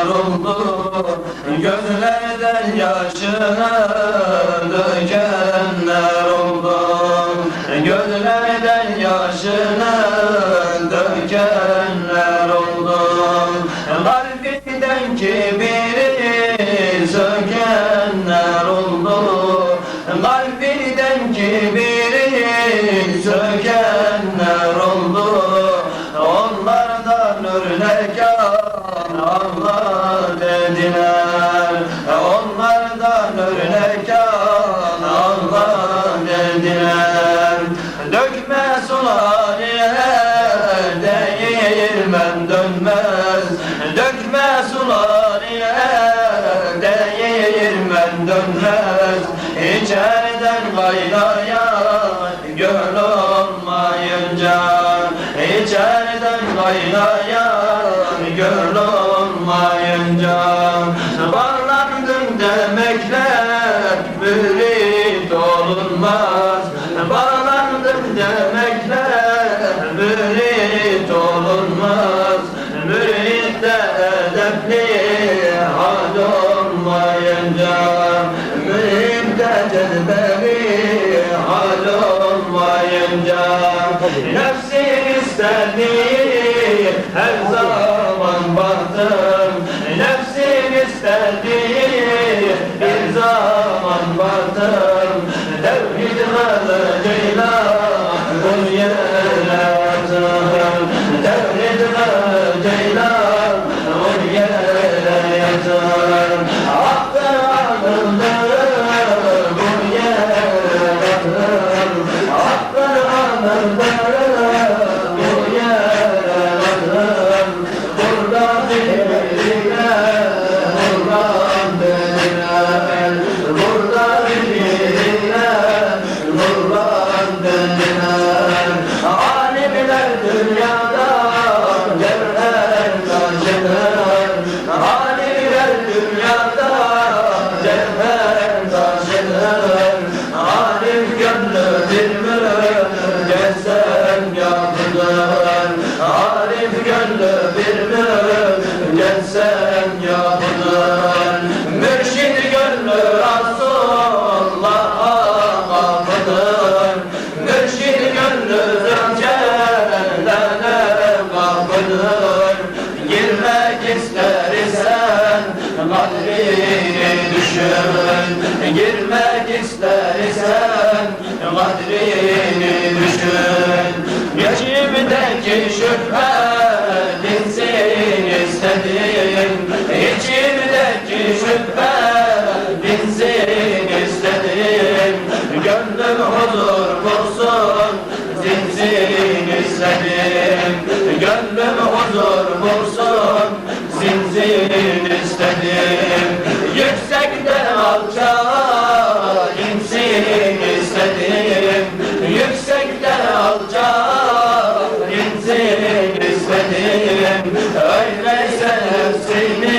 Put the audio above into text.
oldu, gözlerden yaşını dökenler oldu, gözlerden yaşını dökenler oldu. Kalbinden kibiri sökenler oldu, kalbinden kibiri sökenler oldu. Onlardan örnek Allah dediler, onlardan örnek Allah dediler. Dökme sular ile değirmen dönmez, dökme sular ile değirmen dönmez. İçeriden kaynayan göl olmayınca, İçeriden kaynayan göl olmayınca, bağlandım demekle mürit olunmaz, bağlandım demekle mürit olunmaz. Müritte edepli hal olmayınca, müritte cezbeli hal olmayınca, nefsin istediği her zaman baktım, nefsin istediği bir zaman baktım. Tevhid kılıcıyla bu yere yattım, tevhid kılıcıyla bu yere yattım. Hakkı anıldı bu yere yattım, hakkı anıldı bu yere yattım. Burada birine Kur'an dediler, burada birine Kur'an dediler. Alimler dünyada cevher taşıdır, alimler dünyada cevher taşıdır. Alim gönlü bir mücessem yapıdır, alim gönlü bir mücessem yapıdır. Mürşid gönlü Resulullah'a kapıdır, mürşid gönlü Zülcelal'e kapıdır. Girmek ister isen kadrini düşün, girmek ister isen kadrini düşün. İçimdeki şüphe dinsin istedim, İçimdeki şüphe dinsin istedim. Gönlüm huzur bulsun zinzin istedim, gönlüm huzur bulsun zinzin istedim. Yüksekten alçağa insin istedim, yüksekten alçağa insin istedim. Öyleyse nefsini